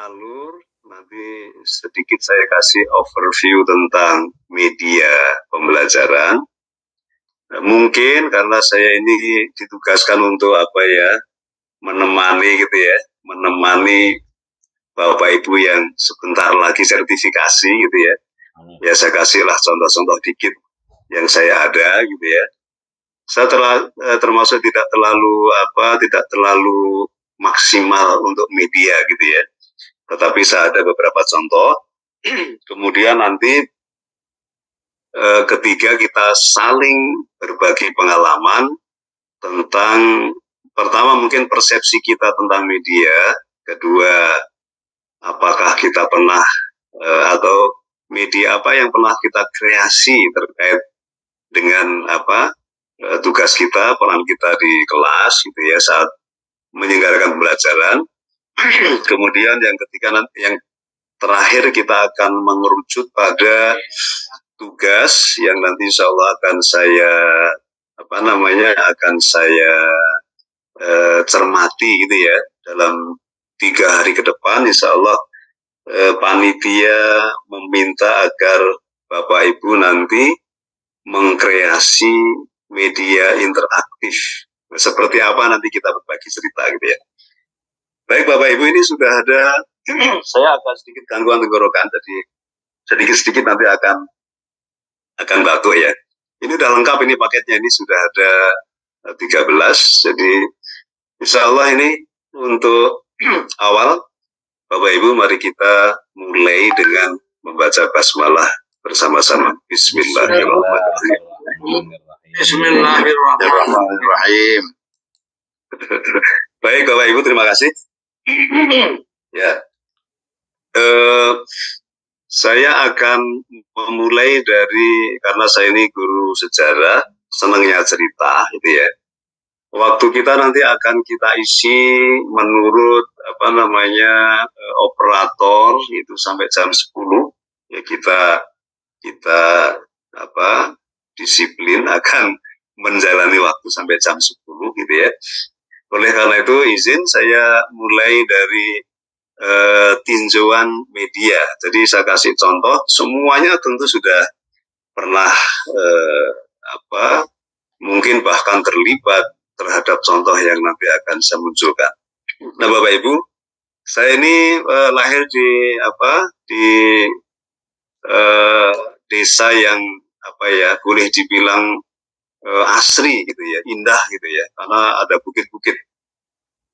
alur, nanti sedikit saya kasih overview tentang media pembelajaran. Mungkin karena saya ini ditugaskan untuk menemani gitu ya, menemani Bapak Ibu yang sebentar lagi sertifikasi gitu ya. Ya saya kasihlah contoh-contoh dikit yang saya ada gitu ya. Saya termasuk tidak terlalu maksimal untuk media gitu ya. Tetapi saya ada beberapa contoh. Kemudian nanti ketiga kita saling berbagi pengalaman tentang pertama mungkin persepsi kita tentang media, kedua apakah kita pernah atau media apa yang pernah kita kreasi terkait dengan tugas kita, peran kita di kelas gitu ya saat menyelenggarakan pembelajaran. Kemudian yang ketiga yang terakhir kita akan mengerucut pada tugas yang nanti insya Allah akan saya cermati gitu ya dalam 3 hari ke depan. Insya Allah panitia meminta agar Bapak Ibu nanti mengkreasi media interaktif. Seperti apa nanti kita berbagi cerita gitu ya. Baik Bapak Ibu, ini sudah ada, saya agak sedikit gangguan tenggorokan, jadi sedikit-sedikit nanti akan batuk ya. Ini udah lengkap ini paketnya, ini sudah ada 13, jadi insya Allah ini untuk awal Bapak Ibu mari kita mulai dengan membaca basmalah bersama-sama. Bismillahirrahmanirrahim. Bismillahirrahmanirrahim. Baik Bapak Ibu, terima kasih. Ya, saya akan memulai karena saya ini guru sejarah, senangnya cerita, gitu ya. Waktu kita nanti akan kita isi menurut operator itu sampai jam 10. Ya kita disiplin akan menjalani waktu sampai jam 10 gitu ya. Oleh karena itu izin saya mulai dari tinjauan media. Jadi saya kasih contoh, semuanya tentu sudah pernah mungkin bahkan terlibat terhadap contoh yang nanti akan saya munculkan. Nah Bapak Ibu, saya ini lahir di desa yang boleh dibilang asri gitu ya, indah gitu ya, karena ada bukit-bukit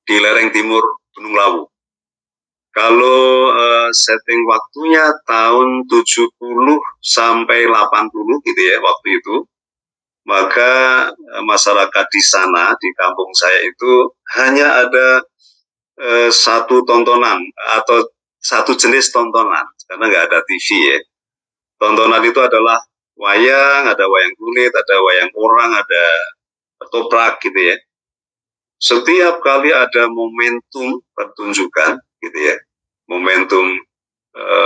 di lereng timur Gunung Lawu. Kalau setting waktunya tahun 70 sampai 80 gitu ya waktu itu, maka masyarakat di sana, di kampung saya itu hanya ada satu tontonan atau satu jenis tontonan, karena nggak ada TV ya. Tontonan itu adalah wayang, ada wayang kulit, ada wayang orang, ada ketoprak gitu ya. Setiap kali ada momentum pertunjukan gitu ya, momentum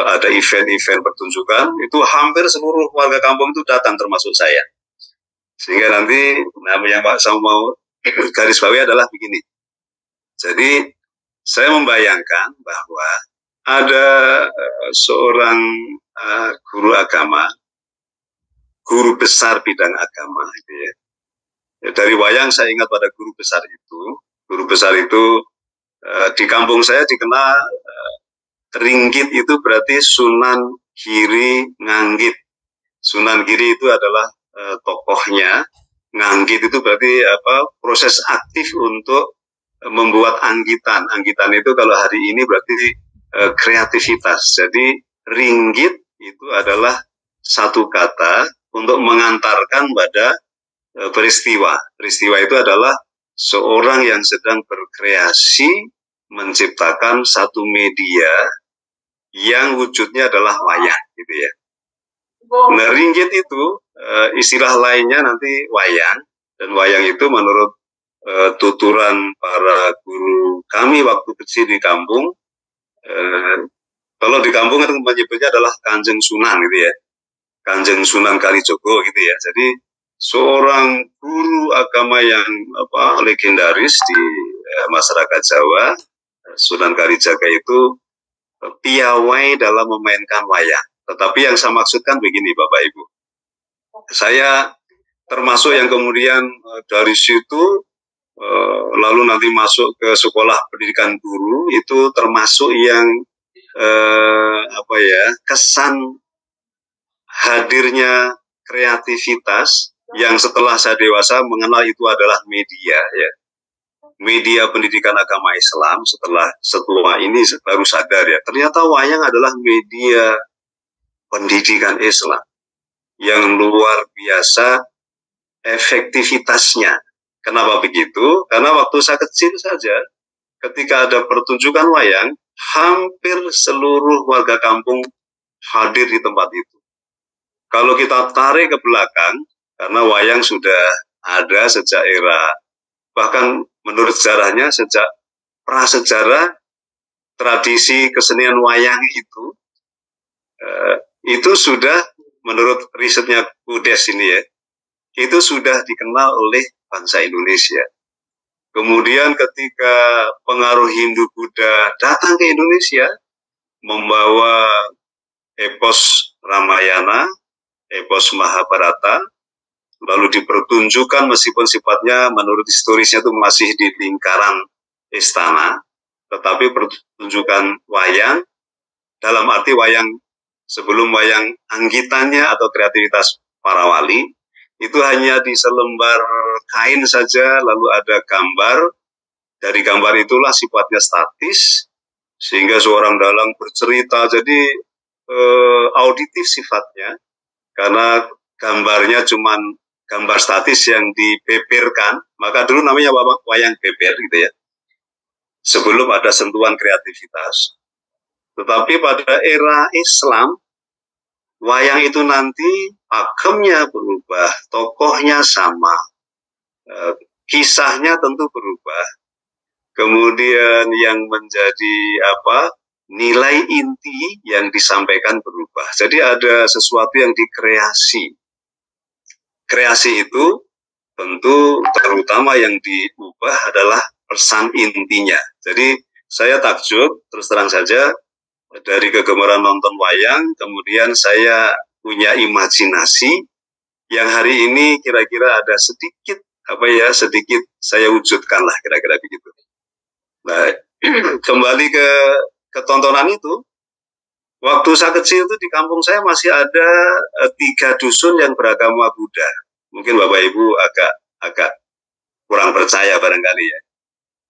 ada event-event pertunjukan, itu hampir seluruh warga kampung itu datang termasuk saya. Sehingga nanti yang Pak Sam mau garis bawahi adalah begini. Jadi saya membayangkan bahwa ada seorang guru agama, guru besar bidang agama gitu ya. Dari wayang saya ingat pada guru besar itu. Guru besar itu di kampung saya dikenal Ringgit itu berarti Sunan Giri Nganggit. Sunan Giri itu adalah tokohnya. Nganggit itu berarti proses aktif untuk membuat anggitan. Anggitan itu kalau hari ini berarti kreativitas. Jadi ringgit itu adalah satu kata untuk mengantarkan pada peristiwa. Peristiwa itu adalah seorang yang sedang berkreasi menciptakan satu media yang wujudnya adalah wayang gitu ya. Nah ringgit itu istilah lainnya nanti wayang, dan wayang itu menurut tuturan para guru kami waktu kecil di kampung, kalau di kampung itu menyebutnya adalah Kanjeng Sunan gitu ya, Kanjeng Sunan Kalijogo gitu ya. Jadi seorang guru agama yang legendaris di masyarakat Jawa, Sunan Kalijaga itu piawai dalam memainkan wayang. Tetapi yang saya maksudkan begini Bapak Ibu, saya termasuk yang kemudian dari situ lalu nanti masuk ke sekolah pendidikan guru, itu termasuk yang kesan hadirnya kreativitas yang setelah saya dewasa mengenal itu adalah media, ya. Media pendidikan agama Islam. Setelah ini baru sadar, ya, ternyata wayang adalah media pendidikan Islam yang luar biasa efektivitasnya. Kenapa begitu? Karena waktu saya kecil saja, ketika ada pertunjukan wayang, hampir seluruh warga kampung hadir di tempat itu. Kalau kita tarik ke belakang, karena wayang sudah ada sejak era, bahkan menurut sejarahnya sejak prasejarah, tradisi kesenian wayang itu sudah, menurut risetnya Kudes ini, ya, itu sudah dikenal oleh bangsa Indonesia. Kemudian ketika pengaruh Hindu-Buddha datang ke Indonesia, membawa epos Ramayana, epos Mahabharata, lalu dipertunjukkan meskipun sifatnya menurut historisnya itu masih di lingkaran istana, tetapi pertunjukan wayang, dalam arti wayang sebelum wayang anggitannya atau kreativitas para wali, itu hanya di selembar kain saja, lalu ada gambar. Dari gambar itulah sifatnya statis, sehingga seorang dalang bercerita, jadi auditif sifatnya, karena gambarnya cuma gambar statis yang dibeberkan, maka dulu namanya wayang beber gitu ya, sebelum ada sentuhan kreativitas. Tetapi pada era Islam, wayang itu nanti pakemnya berubah, tokohnya sama, kisahnya tentu berubah. Kemudian yang menjadi nilai inti yang disampaikan berubah. Jadi ada sesuatu yang dikreasi. Kreasi itu tentu terutama yang diubah adalah pesan intinya. Jadi saya takjub, terus terang saja, dari kegemaran nonton wayang, kemudian saya punya imajinasi yang hari ini kira-kira ada sedikit sedikit saya wujudkan lah, kira-kira begitu. Nah, kembali ke tontonan itu, waktu saya kecil itu di kampung saya masih ada 3 dusun yang beragama Buddha. Mungkin Bapak Ibu agak kurang percaya barangkali, ya.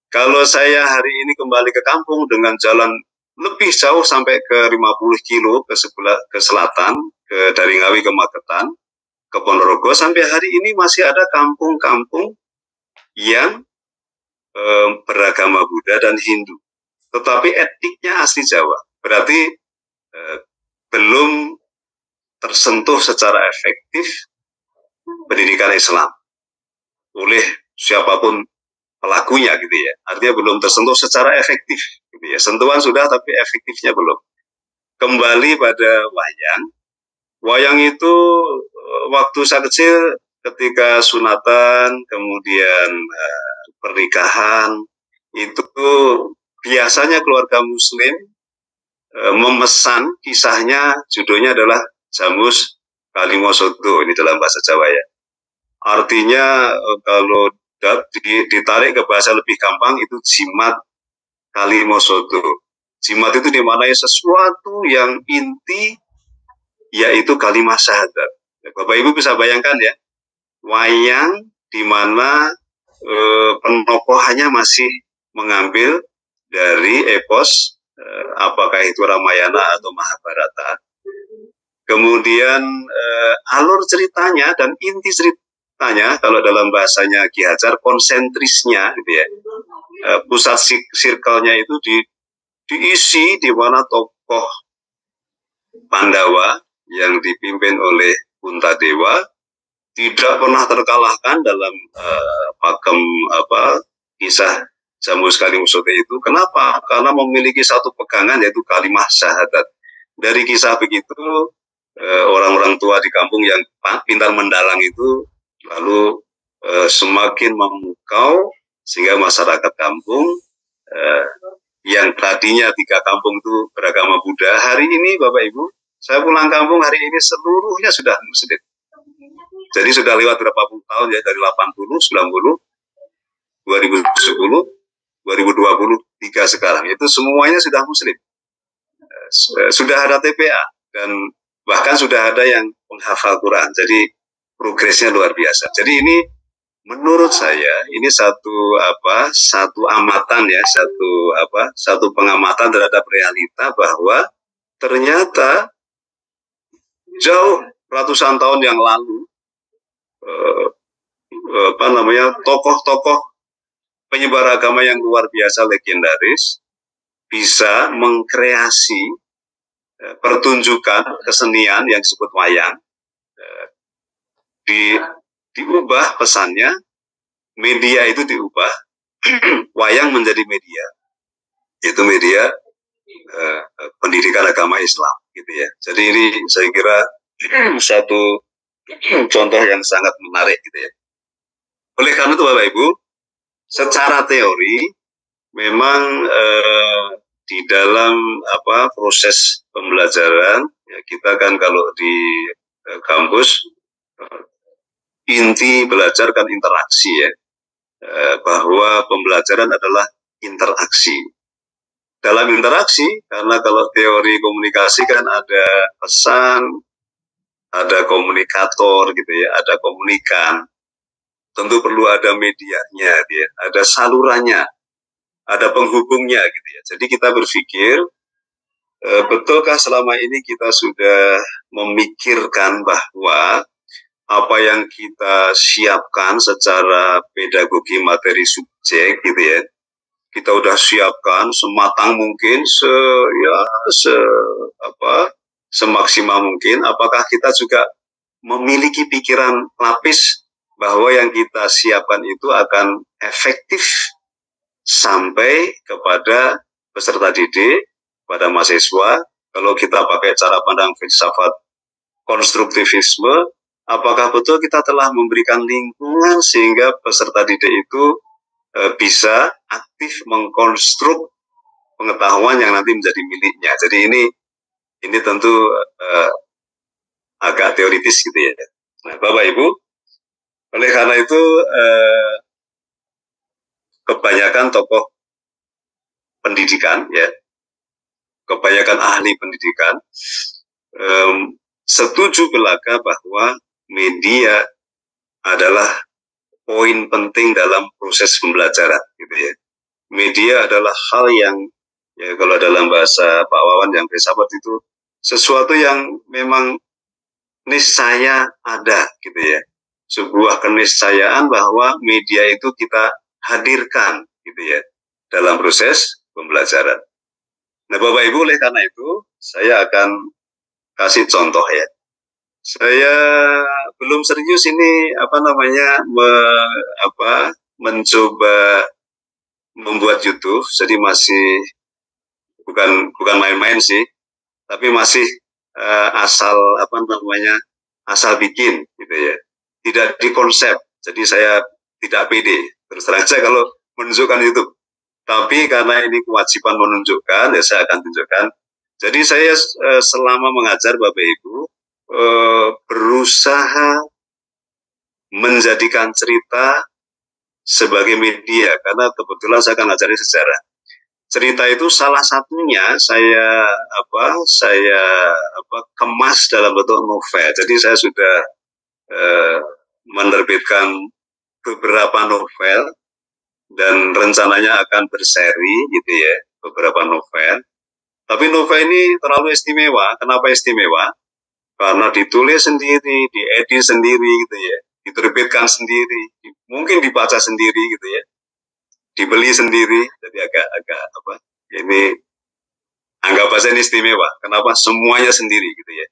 Kalau saya hari ini kembali ke kampung dengan jalan lebih jauh sampai ke 50 kilo ke selatan, dari Ngawi ke Magetan, ke Ponorogo, sampai hari ini masih ada kampung-kampung yang beragama Buddha dan Hindu, tetapi etniknya asli Jawa. Berarti belum tersentuh secara efektif pendidikan Islam oleh siapapun pelakunya, gitu ya. Artinya belum tersentuh secara efektif, gitu ya. Sentuhan sudah, tapi efektifnya belum. Kembali pada wayang. Wayang itu waktu saya kecil, ketika sunatan, kemudian pernikahan, itu biasanya keluarga Muslim memesan, kisahnya judulnya adalah Jamus Kalimosodo, ini dalam bahasa Jawa, ya. Artinya kalau ditarik ke bahasa lebih gampang itu jimat Kalimosodo. Jimat itu dimaknai sesuatu yang inti, yaitu kalimat syahadat. Bapak Ibu bisa bayangkan, ya, wayang di mana penokohannya masih mengambil dari epos, apakah itu Ramayana atau Mahabharata. Kemudian alur ceritanya dan inti ceritanya, kalau dalam bahasanya Ki Hajar, konsentrisnya, gitu ya. Pusat circle-nya itu diisi di mana tokoh Pandawa yang dipimpin oleh Puntadewa tidak pernah terkalahkan dalam pakem kisah Jamus Kalimosodo itu. Kenapa? Karena memiliki satu pegangan, yaitu kalimat syahadat. Dari kisah begitu, orang-orang tua di kampung yang pintar mendalang itu lalu semakin memukau, sehingga masyarakat kampung yang tadinya 3 kampung itu beragama Buddha, hari ini Bapak Ibu, saya pulang kampung hari ini seluruhnya sudah Muslim. Jadi sudah lewat berapa puluh tahun ya, dari 80, 90, 2010, 2023 sekarang, itu semuanya sudah Muslim. Sudah ada TPA dan bahkan sudah ada yang menghafal Quran. Jadi progresnya luar biasa. Jadi ini menurut saya ini satu amatan ya, satu pengamatan terhadap realita bahwa ternyata jauh ratusan tahun yang lalu tokoh-tokoh penyebar agama yang luar biasa legendaris bisa mengkreasi pertunjukan kesenian yang disebut wayang, diubah pesannya, media itu diubah, wayang menjadi media, itu media pendidikan agama Islam, gitu ya. Jadi ini saya kira satu contoh yang sangat menarik, gitu ya. Oleh karena itu Bapak Ibu, secara teori memang di dalam proses pembelajaran ya, kita kan kalau di kampus inti belajar kan interaksi ya, bahwa pembelajaran adalah interaksi. Dalam interaksi, karena kalau teori komunikasi kan ada pesan, ada komunikator gitu ya, ada komunikan, tentu perlu ada medianya, ya, ada salurannya, ada penghubungnya gitu ya. Jadi kita berpikir, betulkah selama ini kita sudah memikirkan bahwa apa yang kita siapkan secara pedagogi materi subjek gitu ya, kita udah siapkan sematang mungkin, semaksimal mungkin. Apakah kita juga memiliki pikiran lapis bahwa yang kita siapkan itu akan efektif sampai kepada peserta didik, pada mahasiswa? Kalau kita pakai cara pandang filsafat konstruktivisme, apakah betul kita telah memberikan lingkungan sehingga peserta didik itu bisa aktif mengkonstruk pengetahuan yang nanti menjadi miliknya. Jadi ini tentu agak teoritis gitu ya. Nah, Bapak Ibu, oleh karena itu kebanyakan tokoh pendidikan ya, kebanyakan ahli pendidikan setuju belaka bahwa media adalah poin penting dalam proses pembelajaran gitu ya. Media adalah hal yang ya kalau dalam bahasa Pak Wawan yang filsafat itu sesuatu yang memang niscaya ada gitu ya. Sebuah keniscayaan bahwa media itu kita hadirkan gitu ya dalam proses pembelajaran. Nah, Bapak Ibu, oleh karena itu saya akan kasih contoh ya. Saya belum serius ini mencoba membuat YouTube, jadi masih bukan main-main sih, tapi masih asal bikin gitu ya, tidak dikonsep. Jadi saya tidak pede terus terang saja kalau menunjukkan YouTube, tapi karena ini kewajiban menunjukkan ya saya akan tunjukkan. Jadi saya selama mengajar Bapak Ibu berusaha menjadikan cerita sebagai media, karena kebetulan saya akan ngajari sejarah. Cerita itu salah satunya saya kemas dalam bentuk novel. Jadi saya sudah menerbitkan beberapa novel dan rencananya akan berseri gitu ya, beberapa novel. Tapi novel ini terlalu istimewa. Kenapa istimewa? Karena ditulis sendiri, diedit sendiri gitu ya, diterbitkan sendiri, mungkin dibaca sendiri gitu ya, dibeli sendiri. Jadi agak ini anggap aja ini istimewa. Kenapa? Semuanya sendiri gitu ya.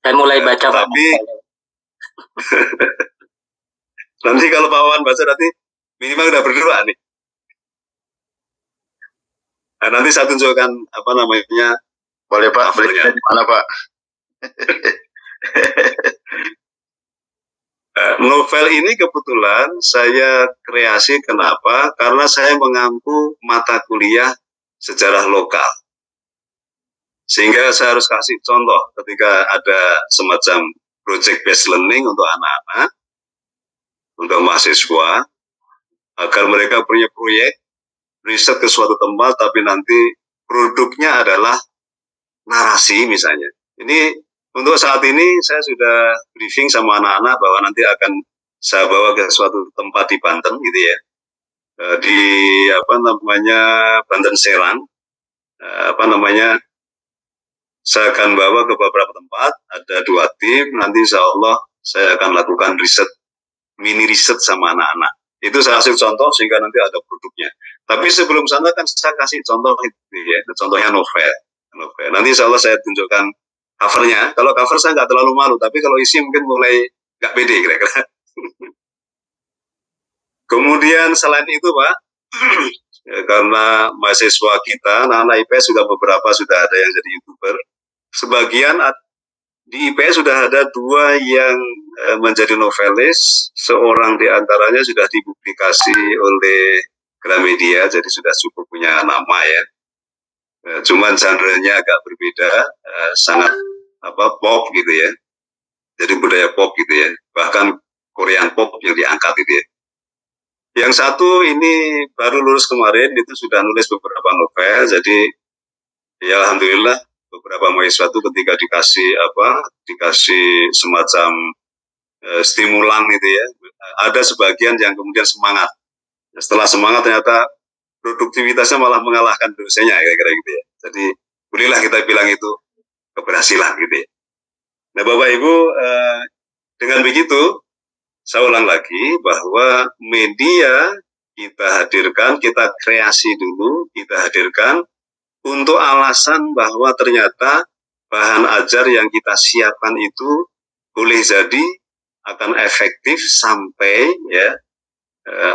Saya mulai baca. Tapi nanti kalau Pak Wawan baca nanti minimal udah berdoa nih. Nah, nanti saya tunjukkan Boleh Pak, belinya di mana Pak? Novel ini kebetulan saya kreasi, kenapa? Karena saya mengampu mata kuliah sejarah lokal. Sehingga saya harus kasih contoh ketika ada semacam project based learning untuk anak-anak, untuk mahasiswa, agar mereka punya proyek riset ke suatu tempat, tapi nanti produknya adalah narasi misalnya. Ini untuk saat ini saya sudah briefing sama anak-anak bahwa nanti akan saya bawa ke suatu tempat di Banten gitu ya, di Banten Serang, saya akan bawa ke beberapa tempat, ada 2 tim, nanti insya Allah saya akan lakukan mini riset sama anak-anak. Itu saya kasih contoh sehingga nanti ada produknya. Tapi sebelum sana kan saya kasih contoh itu ya, contohnya novel. Nanti insya Allah saya tunjukkan covernya. Kalau cover saya nggak terlalu malu, tapi kalau isi mungkin mulai nggak pede kira-kira. Kemudian selain itu Pak, karena mahasiswa kita, anak-anak IPS beberapa sudah ada yang jadi YouTuber. Sebagian di IPS sudah ada 2 yang menjadi novelis, seorang di antaranya sudah dipublikasi oleh Gramedia, jadi sudah cukup punya nama ya. Cuman genre-nya agak berbeda, sangat pop gitu ya. Jadi budaya pop gitu ya, bahkan Korean pop yang diangkat gitu ya. Yang satu ini baru lulus kemarin, itu sudah nulis beberapa novel, jadi ya alhamdulillah beberapa mahasiswa itu ketika dikasih semacam stimulan gitu ya, ada sebagian yang kemudian semangat. Setelah semangat ternyata produktivitasnya malah mengalahkan dosennya kira-kira gitu ya. Jadi bolehlah kita bilang itu keberhasilan gitu ya. Nah Bapak Ibu, dengan begitu saya ulang lagi bahwa media kita hadirkan, kita kreasi dulu, kita hadirkan untuk alasan bahwa ternyata bahan ajar yang kita siapkan itu boleh jadi akan efektif sampai ya,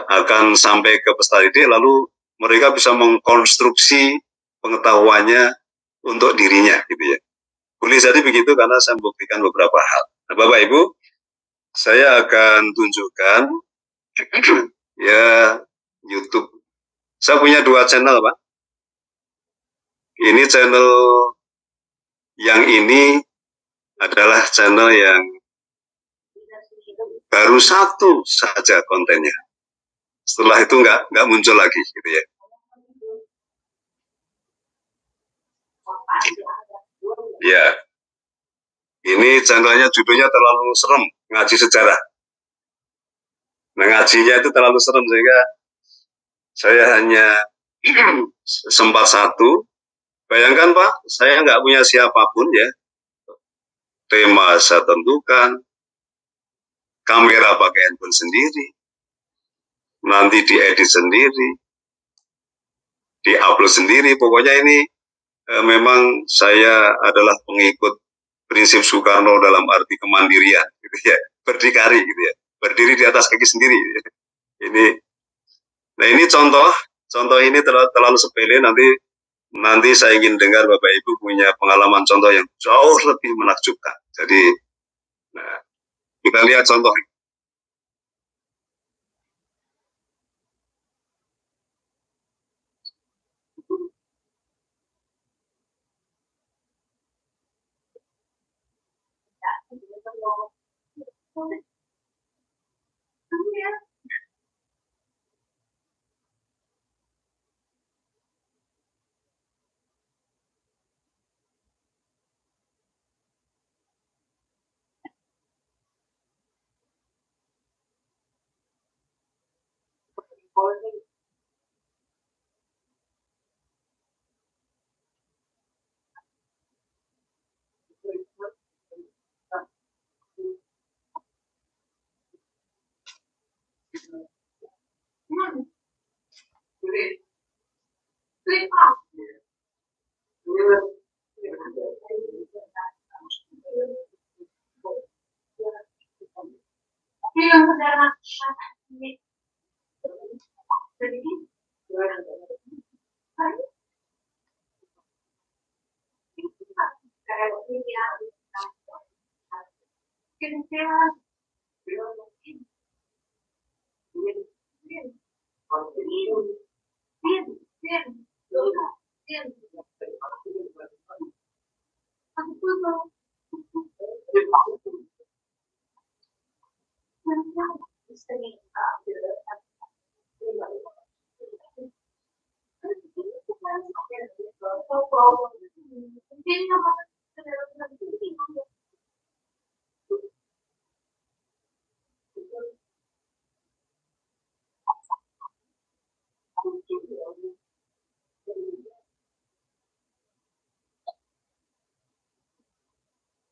akan sampai ke peserta didik, lalu mereka bisa mengkonstruksi pengetahuannya untuk dirinya gitu ya. Boleh jadi begitu karena saya membuktikan beberapa hal. Nah, Bapak Ibu, saya akan tunjukkan ya YouTube. Saya punya 2 channel Pak. Ini channel yang ini adalah channel yang baru 1 saja kontennya. Setelah itu nggak muncul lagi gitu ya. Ya, ini channelnya judulnya terlalu serem, ngaji sejarah. Nah, ngajinya itu terlalu serem sehingga saya hanya sempat 1. Bayangkan Pak, saya nggak punya siapapun ya. Tema saya tentukan, kamera pakai handphone sendiri, nanti diedit sendiri, diupload sendiri. Pokoknya ini memang saya adalah pengikut prinsip Soekarno dalam arti kemandirian, gitu ya, berdikari, gitu ya, berdiri di atas kaki sendiri. Gitu ya. Nah ini contoh ini terlalu sepele. Nanti saya ingin dengar Bapak Ibu punya pengalaman contoh yang jauh lebih menakjubkan. Jadi, nah, kita lihat contoh.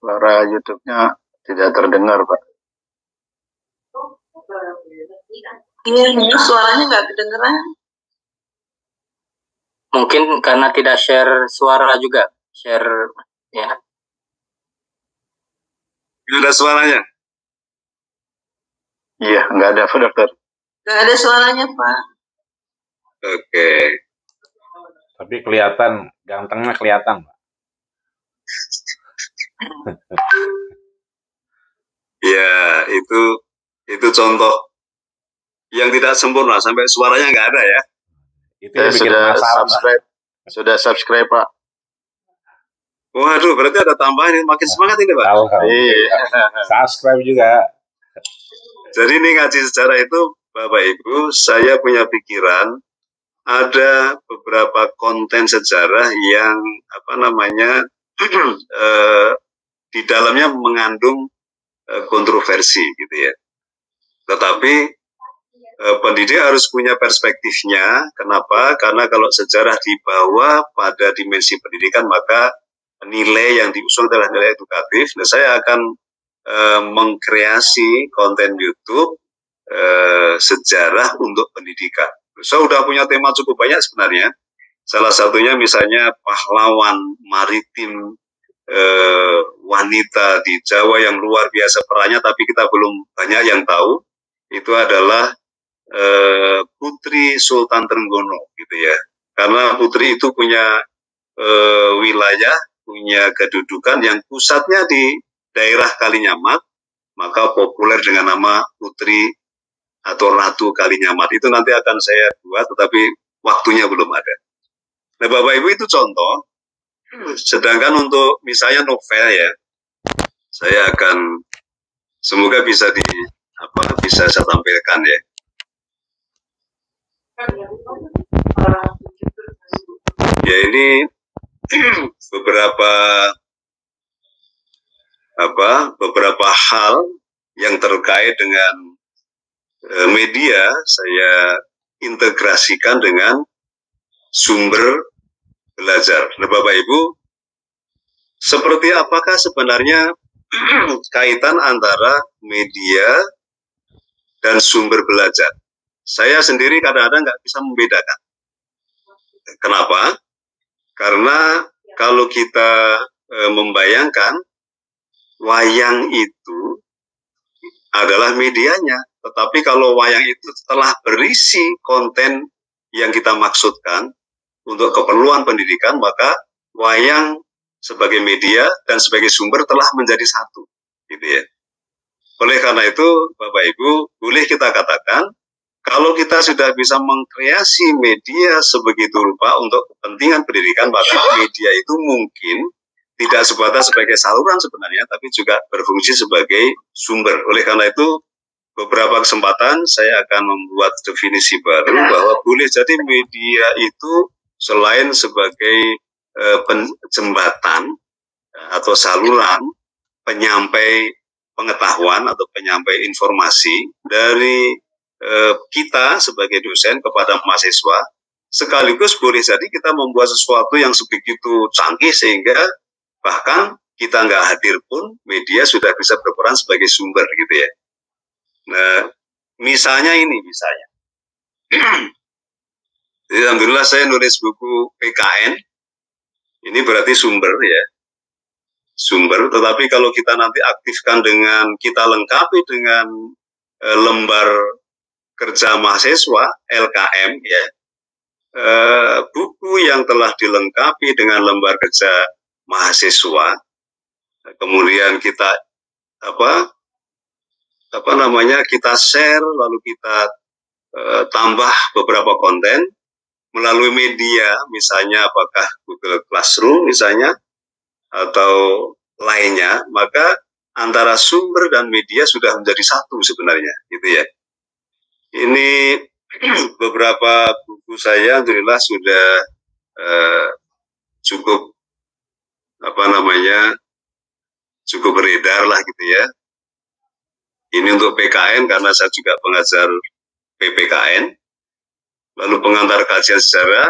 Suara YouTube-nya tidak terdengar, Pak. Iya, suaranya nggak kedengeran. Mungkin karena tidak share suara juga, share ya. Tidak ada suaranya. Iya, nggak ada, Pak Dokter. Nggak ada suaranya, Pak. Oke. Tapi kelihatan, gantengnya kelihatan, Pak. Ya, itu contoh yang tidak sempurna, sampai suaranya nggak ada ya. Itu yang bikin Sudah penasaran, Pak. subscribe. Sudah subscribe, Pak. Waduh, berarti ada tambahan yang makin semangat ini, Pak. Alhamdulillah. Subscribe juga. Jadi ini ngaji sejarah itu, Bapak Ibu, saya punya pikiran ada beberapa konten sejarah yang di dalamnya mengandung kontroversi gitu ya. Tetapi pendidik harus punya perspektifnya. Kenapa? Karena kalau sejarah dibawa pada dimensi pendidikan, maka nilai yang diusung adalah nilai edukatif. Nah, saya akan mengkreasi konten YouTube sejarah untuk pendidikan. Saya sudah punya tema cukup banyak sebenarnya. Salah satunya misalnya pahlawan maritim wanita di Jawa yang luar biasa perannya, tapi kita belum banyak yang tahu. Itu adalah Putri Sultan Trenggono, gitu ya. Karena Putri itu punya wilayah, punya kedudukan yang pusatnya di daerah Kalinyamat, maka populer dengan nama Putri atau Ratu Kalinyamat. Itu nanti akan saya buat, tetapi waktunya belum ada. Nah, Bapak Ibu, itu contoh. Sedangkan untuk misalnya novel ya, saya akan semoga bisa bisa saya tampilkan ya. Ya, ini beberapa hal yang terkait dengan media saya integrasikan dengan sumber belajar. Nah, Bapak Ibu, seperti apakah sebenarnya kaitan antara media dan sumber belajar? Saya sendiri kadang-kadang nggak bisa membedakan. Kenapa? Karena kalau kita membayangkan wayang itu adalah medianya, tetapi kalau wayang itu telah berisi konten yang kita maksudkan untuk keperluan pendidikan, maka wayang sebagai media dan sebagai sumber telah menjadi satu, gitu ya. Oleh karena itu, Bapak Ibu, boleh kita katakan, kalau kita sudah bisa mengkreasi media sebegitu rupa untuk kepentingan pendidikan, maka media itu mungkin tidak sebatas sebagai saluran sebenarnya, tapi juga berfungsi sebagai sumber. Oleh karena itu, beberapa kesempatan saya akan membuat definisi baru bahwa boleh jadi media itu selain sebagai jembatan atau saluran penyampai pengetahuan atau penyampai informasi dari kita sebagai dosen kepada mahasiswa, sekaligus boleh jadi kita membuat sesuatu yang sebegitu canggih sehingga bahkan kita nggak hadir pun media sudah bisa berperan sebagai sumber, gitu ya. Nah, misalnya ini, jadi alhamdulillah saya nulis buku PKN, ini berarti sumber ya, sumber. Tetapi kalau kita nanti aktifkan dengan, kita lengkapi dengan lembar kerja mahasiswa LKM ya, buku yang telah dilengkapi dengan lembar kerja mahasiswa, kemudian kita kita share, lalu kita tambah beberapa konten, melalui media, misalnya apakah Google Classroom misalnya, atau lainnya, maka antara sumber dan media sudah menjadi satu sebenarnya, gitu ya. Ini beberapa buku saya, alhamdulillah sudah cukup cukup beredar lah gitu ya. Ini untuk PKN karena saya juga pengajar PPKN. Lalu pengantar kajian sejarah,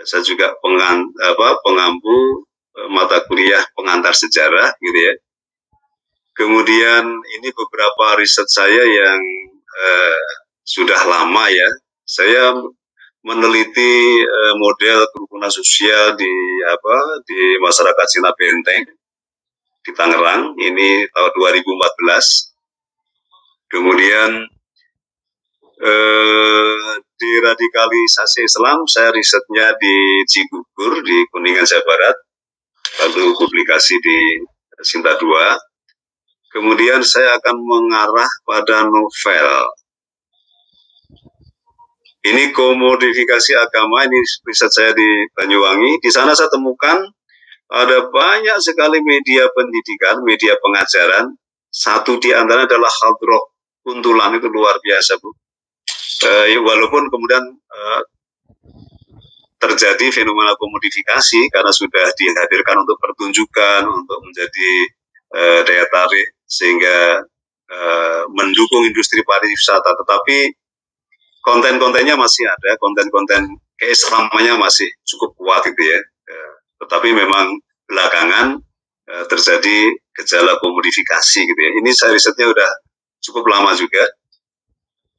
saya juga pengampu mata kuliah pengantar sejarah gitu ya. Kemudian ini beberapa riset saya yang sudah lama ya. Saya meneliti model kerukunan sosial di masyarakat Cina Benteng di Tangerang, ini tahun 2014. Kemudian deradikalisasi Islam, saya risetnya di Cigugur di Kuningan Jawa Barat, lalu publikasi di Sinta 2. Kemudian saya akan mengarah pada novel. Ini komodifikasi agama, ini riset saya di Banyuwangi. Di sana saya temukan ada banyak sekali media pendidikan, media pengajaran. Satu di antara adalah Hadroh Kuntulan, itu luar biasa, Bu. Walaupun kemudian terjadi fenomena komodifikasi karena sudah dihadirkan untuk pertunjukan, untuk menjadi daya tarik sehingga mendukung industri pariwisata, tetapi konten-kontennya masih ada, konten-konten keislamannya masih cukup kuat gitu ya. Tetapi memang belakangan terjadi gejala komodifikasi gitu ya. Ini saya risetnya udah cukup lama juga.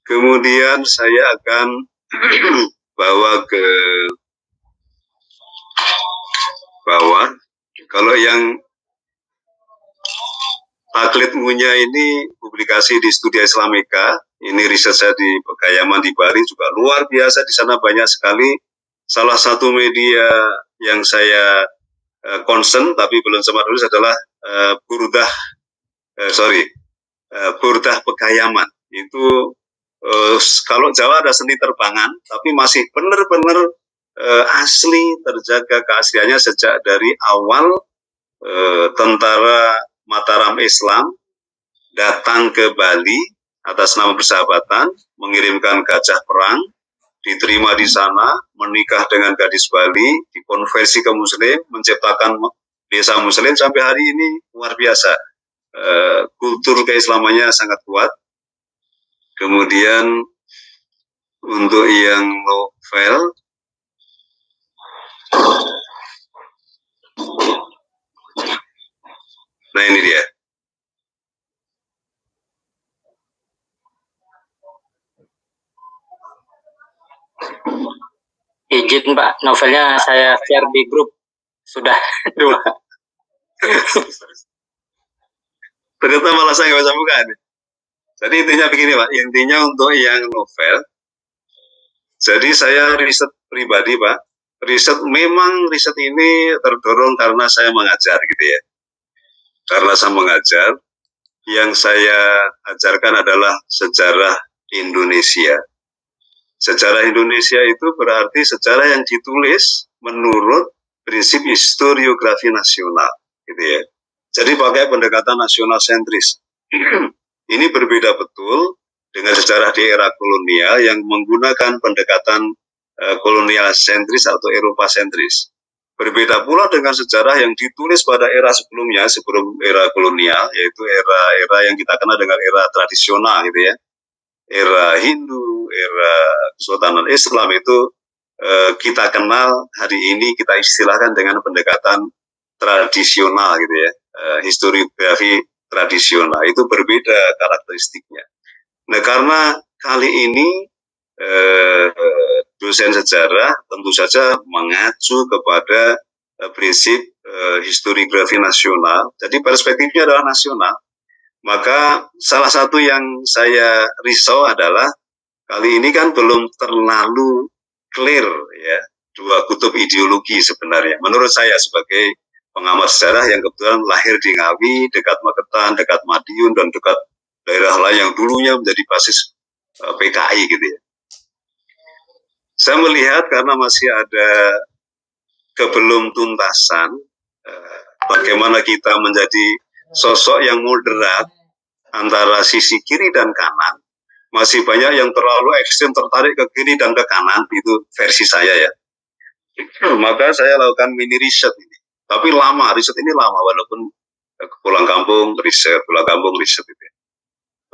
Kemudian saya akan bawa ke bawah. Kalau yang Taklid Munya ini publikasi di Studia Islamika. Ini riset saya di Pegayaman di Bali juga luar biasa. Di sana banyak sekali. Salah satu media yang saya concern tapi belum sempat tulis adalah Burdah Pegayaman. Itu kalau Jawa ada seni terbangan, tapi masih benar-benar asli, terjaga keasliannya sejak dari awal tentara Mataram Islam datang ke Bali atas nama persahabatan, mengirimkan gajah perang, diterima di sana, menikah dengan gadis Bali, dikonversi ke Muslim, menciptakan desa Muslim sampai hari ini luar biasa. Kultur keislamannya sangat kuat. Kemudian untuk yang novel, nah ini dia. Izin Pak, novelnya saya share di grup. Sudah 2. Ternyata malah saya nggak bisa buka. Jadi intinya begini Pak, intinya untuk yang novel, jadi saya riset pribadi Pak, riset ini terdorong karena saya mengajar gitu ya. Karena saya mengajar, yang saya ajarkan adalah sejarah Indonesia. Sejarah Indonesia itu berarti sejarah yang ditulis menurut prinsip historiografi nasional, gitu ya. Jadi pakai pendekatan nasional sentris. Ini berbeda betul dengan sejarah di era kolonial yang menggunakan pendekatan kolonial sentris atau Eropa sentris. Berbeda pula dengan sejarah yang ditulis pada era sebelumnya, sebelum era kolonial, yaitu era yang kita kenal dengan era tradisional, gitu ya. Era Hindu, era Kesultanan Islam itu kita kenal hari ini, kita istilahkan dengan pendekatan tradisional, gitu ya. Historiografi tradisional itu berbeda karakteristiknya. Nah, karena kali ini dosen sejarah tentu saja mengacu kepada prinsip historiografi nasional. Jadi perspektifnya adalah nasional. Maka salah satu yang saya risau adalah kali ini kan belum terlalu clear ya, dua kutub ideologi sebenarnya. Menurut saya sebagai pengamat sejarah yang kebetulan lahir di Ngawi, dekat Magetan, dekat Madiun, dan dekat daerah lain yang dulunya menjadi basis PKI gitu ya. Saya melihat karena masih ada kebelum tuntasan bagaimana kita menjadi sosok yang moderat antara sisi kiri dan kanan. Masih banyak yang terlalu ekstrem tertarik ke kiri dan ke kanan, itu versi saya ya. Maka saya lakukan mini riset ini. Tapi lama, riset ini lama walaupun pulang kampung riset itu.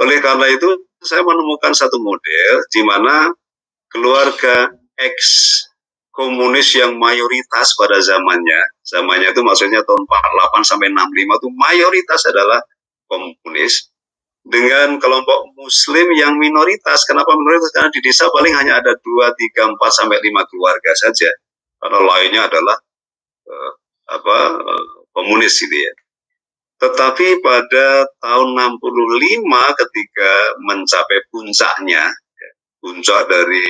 Oleh karena itu saya menemukan satu model di mana keluarga ex komunis yang mayoritas pada zamannya itu maksudnya tahun 48 sampai 65 itu mayoritas adalah komunis, dengan kelompok muslim yang minoritas. Kenapa minoritas? Karena di desa paling hanya ada 2, 3, 4 sampai 5 keluarga saja. Karena lainnya adalah komunis gitu ya. Tetapi pada tahun 65 ketika mencapai puncak dari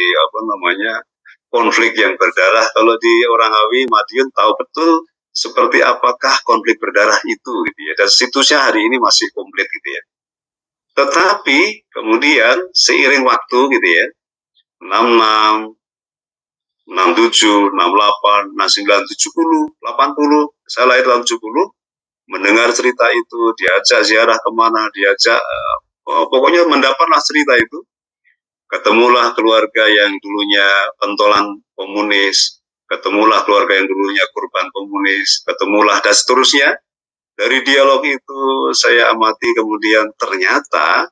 konflik yang berdarah. Kalau di orang Ngawi, Madiun tahu betul seperti apakah konflik berdarah itu gitu ya. Dan situsnya hari ini masih komplit gitu ya. Tetapi kemudian seiring waktu gitu ya, 66, 67, 68, 69, 70, 80, saya lahir tahun 70, mendengar cerita itu, diajak ziarah kemana, pokoknya mendapatlah cerita itu. Ketemulah keluarga yang dulunya pentolan komunis, ketemulah keluarga yang dulunya korban komunis, ketemulah dan seterusnya. Dari dialog itu saya amati kemudian ternyata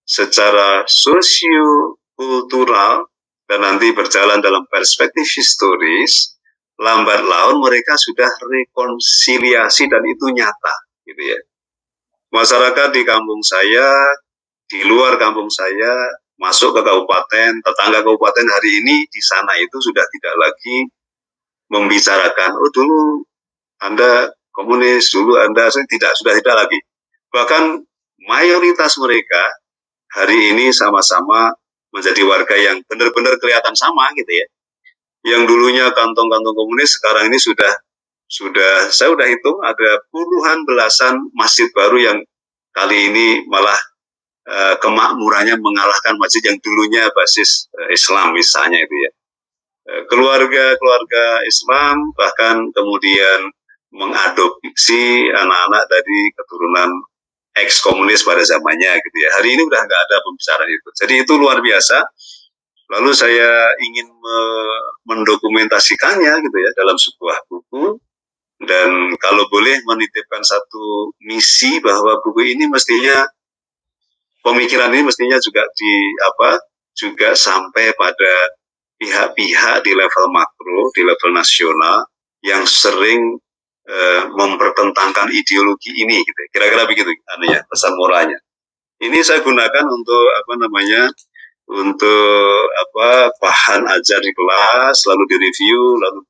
secara sosio-kultural dan nanti berjalan dalam perspektif historis, lambat laun mereka sudah rekonsiliasi dan itu nyata gitu ya. Masyarakat di kampung saya, di luar kampung saya, masuk ke kabupaten, tetangga kabupaten hari ini di sana itu sudah tidak lagi membicarakan, oh dulu Anda komunis, dulu Anda sudah tidak lagi. Bahkan mayoritas mereka hari ini sama-sama menjadi warga yang benar-benar kelihatan sama gitu ya. Yang dulunya kantong-kantong komunis sekarang ini sudah saya sudah hitung ada puluhan belasan masjid baru yang kali ini malah kemakmurannya mengalahkan masjid yang dulunya basis Islam misalnya itu ya. Keluarga Islam bahkan kemudian mengadopsi anak-anak dari keturunan ex komunis pada zamannya gitu ya. Hari ini udah nggak ada pembicaraan itu. Jadi itu luar biasa. Lalu saya ingin mendokumentasikannya gitu ya dalam sebuah buku, dan kalau boleh menitipkan satu misi bahwa buku ini mestinya, pemikiran ini mestinya juga sampai pada pihak-pihak di level makro, di level nasional yang sering mempertentangkan ideologi ini gitu. Kira-kira begitu pesan moralnya. Ini saya gunakan untuk bahan ajar di kelas, lalu direview, lalu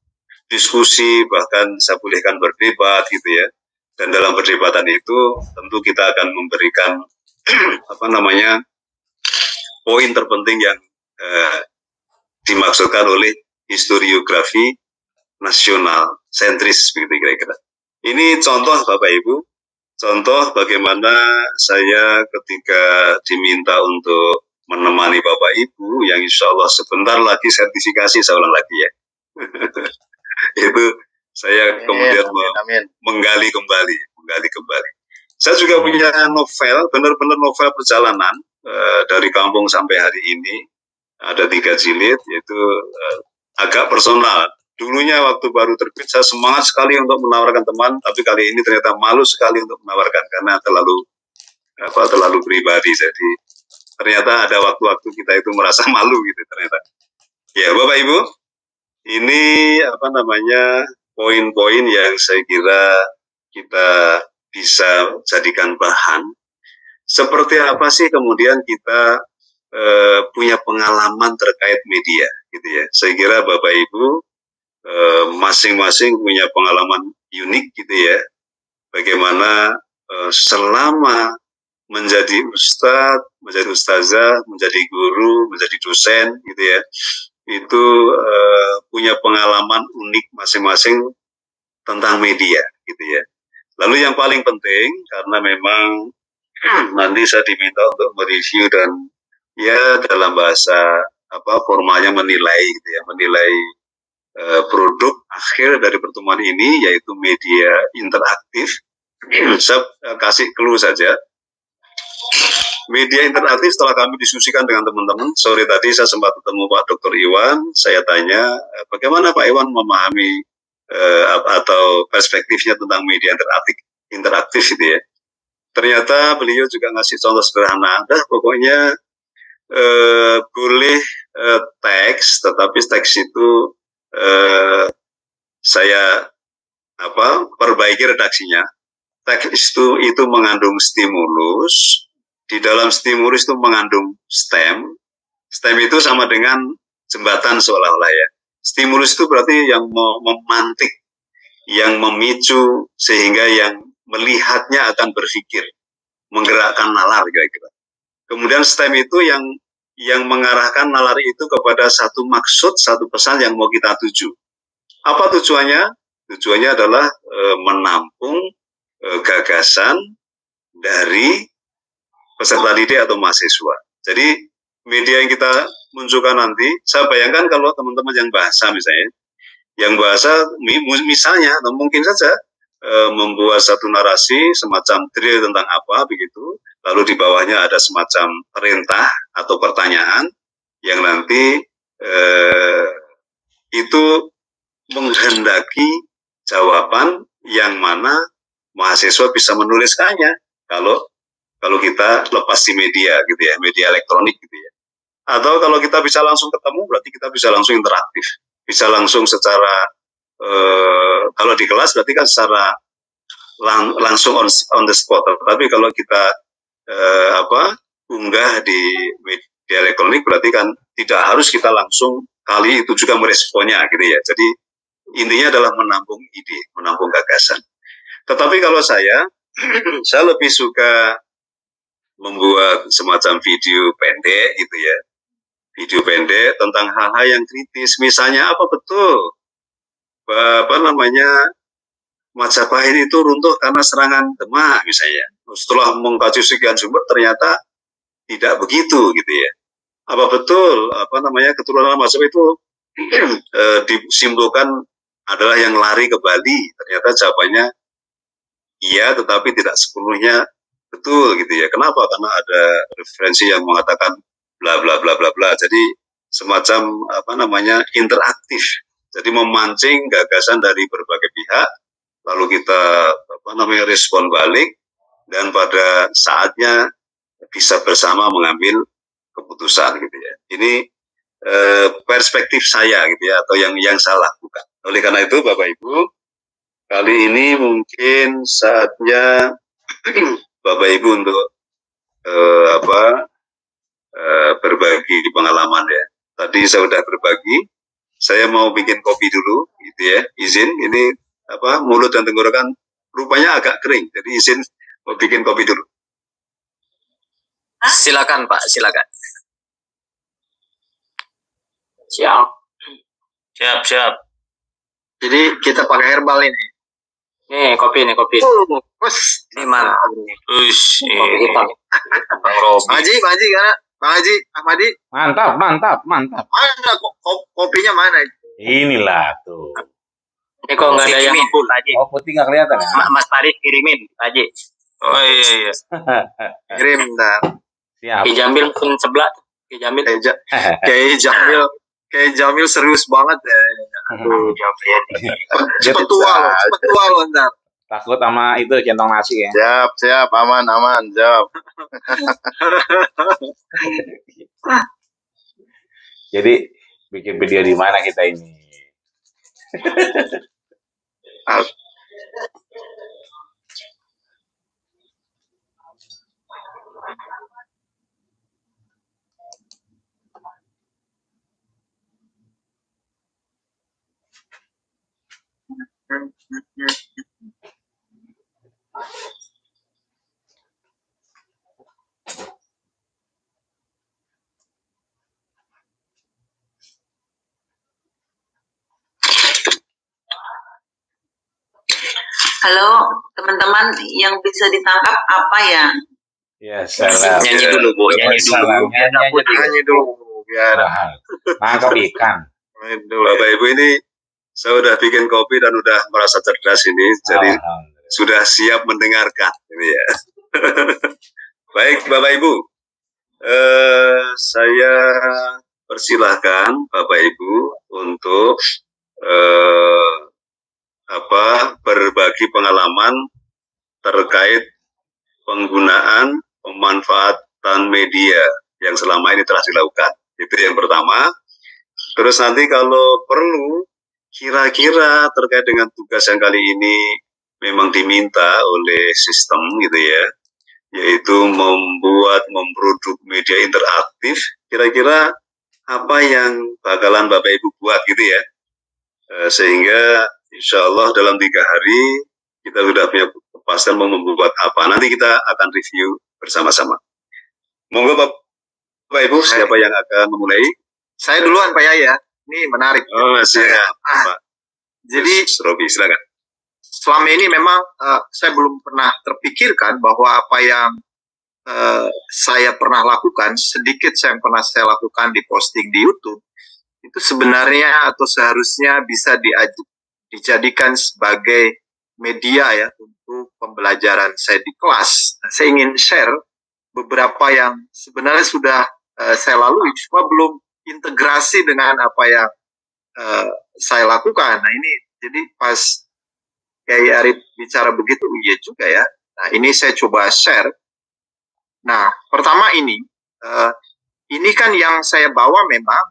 diskusi, bahkan saya bolehkan berdebat gitu ya. Dan dalam perdebatan itu tentu kita akan memberikan poin terpenting yang dimaksudkan oleh historiografi nasional sentris begitu kira-kira. Ini contoh Bapak Ibu, contoh bagaimana saya ketika diminta untuk menemani Bapak Ibu yang insya Allah sebentar lagi sertifikasi, saya ulang lagi ya. Itu saya kemudian menggali kembali. Saya juga punya novel, benar-benar novel perjalanan dari kampung sampai hari ini. Ada 3 jilid, yaitu agak personal. Dulunya waktu baru terbit saya semangat sekali untuk menawarkan teman, tapi kali ini ternyata malu sekali untuk menawarkan karena terlalu pribadi. Jadi ternyata ada waktu-waktu kita itu merasa malu gitu ternyata. Ya Bapak Ibu, ini poin-poin yang saya kira kita bisa jadikan bahan. Seperti apa sih kemudian kita punya pengalaman terkait media gitu ya. Saya kira Bapak Ibu masing-masing punya pengalaman unik gitu ya. Bagaimana selama menjadi ustadz, menjadi ustazah, menjadi guru, menjadi dosen gitu ya, itu punya pengalaman unik masing-masing tentang media gitu ya. Lalu yang paling penting, karena memang nanti saya diminta untuk mereview dan ya dalam bahasa formalnya menilai gitu ya, menilai produk akhir dari pertemuan ini yaitu media interaktif. Saya kasih clue saja. Media interaktif setelah kami diskusikan dengan teman-teman, sore tadi saya sempat ketemu Pak Dr. Iwan, saya tanya bagaimana Pak Iwan memahami atau perspektifnya tentang media interaktif gitu ya. Ternyata beliau juga ngasih contoh sederhana, pokoknya boleh teks, tetapi teks itu saya perbaiki redaksinya. Teks itu mengandung stimulus, di dalam stimulus itu mengandung stem. Stem itu sama dengan jembatan seolah-olah ya. Stimulus itu berarti yang memantik, yang memicu sehingga yang melihatnya akan berpikir, menggerakkan nalar kira-kira. Kemudian stem itu yang mengarahkan nalar itu kepada satu maksud, satu pesan yang mau kita tuju. Apa tujuannya? Tujuannya adalah menampung gagasan dari peserta didik atau mahasiswa. Jadi media yang kita munculkan nanti, saya bayangkan kalau teman-teman yang bahasa misalnya, misalnya atau mungkin saja membuat satu narasi semacam drill tentang apa begitu, lalu di bawahnya ada semacam perintah atau pertanyaan yang nanti itu menghendaki jawaban yang mana mahasiswa bisa menuliskannya kalau kita lepas di media gitu ya, media elektronik gitu ya. Atau kalau kita bisa langsung ketemu berarti kita bisa langsung interaktif, bisa langsung secara kalau di kelas berarti kan secara langsung on the spot. Tapi kalau kita unggah di media elektronik berarti kan tidak harus kita langsung kali itu juga meresponnya gitu ya. Jadi intinya adalah menampung ide, menampung gagasan. Tetapi kalau saya lebih suka membuat semacam video pendek gitu ya. Video pendek tentang hal-hal yang kritis. Misalnya apa betul Majapahit itu runtuh karena serangan Demak misalnya. Setelah mengkaji sekian sumber ternyata tidak begitu gitu ya. Apa betul keturunan Majapahit itu disimpulkan adalah yang lari ke Bali? Ternyata jawabannya iya, tetapi tidak sepenuhnya betul gitu ya. Kenapa? Karena ada referensi yang mengatakan bla bla bla bla bla. Jadi semacam interaktif. Jadi memancing gagasan dari berbagai pihak, lalu kita respon balik, dan pada saatnya bisa bersama mengambil keputusan gitu ya. Ini perspektif saya gitu ya, atau yang saya lakukan. Oleh karena itu Bapak Ibu, kali ini mungkin saatnya Bapak Ibu untuk berbagi pengalaman ya. Tadi saya sudah berbagi. Saya mau bikin kopi dulu, gitu ya. Izin, ini mulut dan tenggorokan rupanya agak kering, jadi izin mau bikin kopi dulu. Silakan Pak, silakan. Siap. Jadi kita pakai herbal ini. Nih kopi. Ini mana? Kopi hitam. Bang Robi. Pak Haji, Ahmadi. Mantap. Mana kopinya mana? Inilah tuh. Ini kok nggak ada yang ngumpul Haji. Oh, putih nggak kelihatan ya? Mas Farid kirimin Haji. Oh iya. Kirim dan. Siap. Ki Jamil pun sebelah. Ki Jamil. Kayak Jamil serius banget ya. Aduh, Cepet tua lo ntar. Takut sama itu centong nasi ya. Siap, aman, jawab. Jadi bikin video di mana kita ini? Halo, teman-teman yang bisa ditangkap apa ya? Ya, salam. Nyanyi dulu Bu, nyanyi dulu. Nyanyi dulu biar nangkap ikan. Bapak Ibu ini saya udah bikin kopi dan udah merasa cerdas ini, jadi sudah siap mendengarkan ini ya. Baik Bapak Ibu, saya persilahkan Bapak Ibu untuk berbagi pengalaman terkait penggunaan pemanfaatan media yang selama ini telah dilakukan. Itu yang pertama. Terus nanti kalau perlu kira-kira terkait dengan tugas yang kali ini memang diminta oleh sistem gitu ya, yaitu memproduk media interaktif, kira-kira apa yang bakalan Bapak Ibu buat gitu ya, sehingga insya Allah dalam 3 hari kita sudah punya kepastian mau membuat apa. Nanti kita akan review bersama-sama. Monggo Bapak Ibu, siapa yang akan memulai? saya duluan Pak Yaya. Ini menarik. Oh, siap. Pak. Jadi Robi, silakan. selama ini memang saya belum pernah terpikirkan bahwa apa yang saya pernah lakukan, sedikit yang pernah saya lakukan di posting di YouTube, itu sebenarnya atau seharusnya bisa dijadikan sebagai media ya untuk pembelajaran saya di kelas. Nah, saya ingin share beberapa yang sebenarnya sudah saya lalui, cuma belum integrasi dengan apa yang saya lakukan. Nah ini jadi pas kayak Arif bicara begitu, iya juga ya. Nah ini saya coba share. Nah pertama ini kan yang saya bawa memang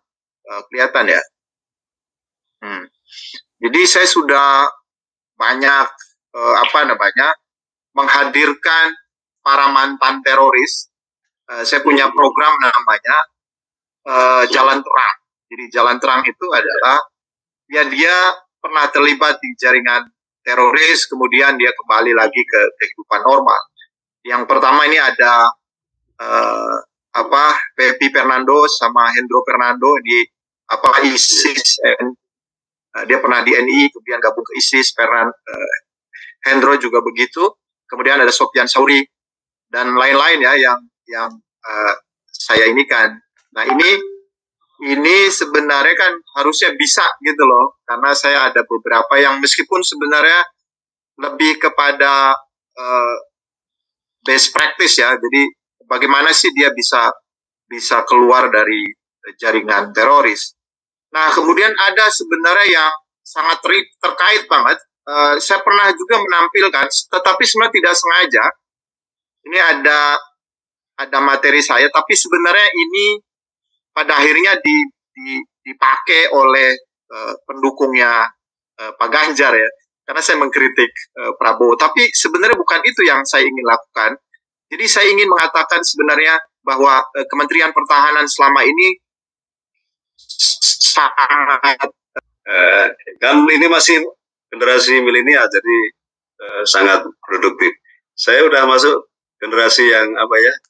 kelihatan ya. Jadi saya sudah banyak menghadirkan para mantan teroris. Saya punya program namanya Jalan Terang. Jadi Jalan Terang itu adalah ya dia pernah terlibat di jaringan teroris, kemudian dia kembali lagi ke kehidupan normal. Yang pertama ini ada Pepi Fernando sama Hendro Fernando di ISIS. Dia pernah di NI, kemudian gabung ke ISIS. Hendro juga begitu. Kemudian ada Sofyan Sauri dan lain-lain ya yang saya ini kan. Nah ini sebenarnya kan harusnya bisa gitu loh, karena saya ada beberapa yang meskipun sebenarnya lebih kepada best practice ya. Jadi bagaimana sih dia bisa keluar dari jaringan teroris. Nah kemudian ada sebenarnya yang sangat terkait banget. Saya pernah juga menampilkan, tetapi sebenarnya tidak sengaja. Ini ada materi saya, tapi sebenarnya ini pada akhirnya dipakai oleh pendukungnya Pak Ganjar ya, karena saya mengkritik Prabowo. Tapi sebenarnya bukan itu yang saya ingin lakukan. Jadi saya ingin mengatakan sebenarnya bahwa Kementerian Pertahanan selama ini sangat kan ini masih generasi milenial, jadi sangat produktif. Saya udah masuk generasi yang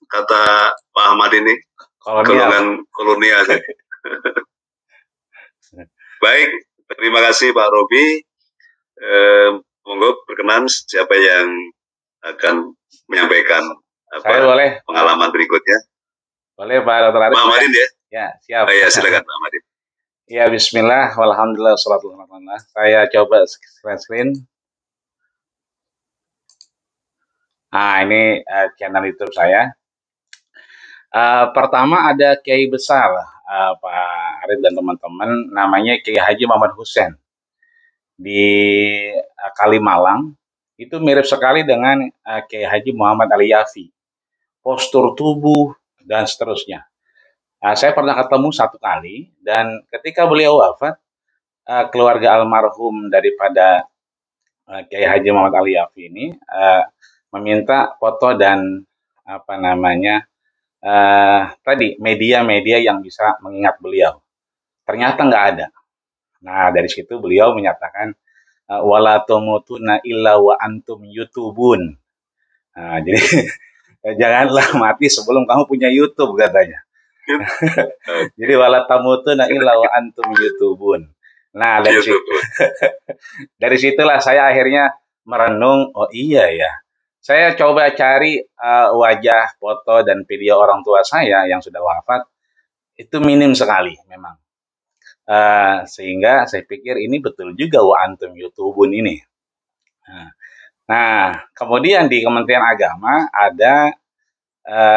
kata Pak Ahmad ini kolonial. Baik, terima kasih Pak Robi. Monggo berkenan siapa yang akan menyampaikan pengalaman berikutnya. Boleh Pak Dr. Arif. Pak Ahmadin ya? Ya, siap. Ya, silakan Pak Ahmadin. Ya, bismillah, walhamdulillah, salatu wassalamu. Saya coba screen. Nah, ini channel YouTube saya. Pertama ada Kiai besar, Pak Arif dan teman-teman, namanya Kiai Haji Muhammad Hussein di Kalimalang. Itu mirip sekali dengan Kiai Haji Muhammad Ali Yafi, postur tubuh dan seterusnya. Saya pernah ketemu 1 kali, dan ketika beliau wafat, keluarga almarhum daripada Kiai Haji Muhammad Ali Yafi ini meminta foto dan media-media yang bisa mengingat beliau. Ternyata nggak ada. Nah dari situ beliau menyatakan wala tamutunna illa wa antum yutubun. Nah, jadi janganlah mati sebelum kamu punya YouTube katanya. Jadi wala tamutunna illa wa antum yutubun. Nah dari situlah saya akhirnya merenung, oh iya ya. Saya coba cari wajah, foto, dan video orang tua saya yang sudah wafat. itu minim sekali memang. Sehingga saya pikir ini betul juga wa antum yutubun ini. Nah, kemudian di Kementerian Agama ada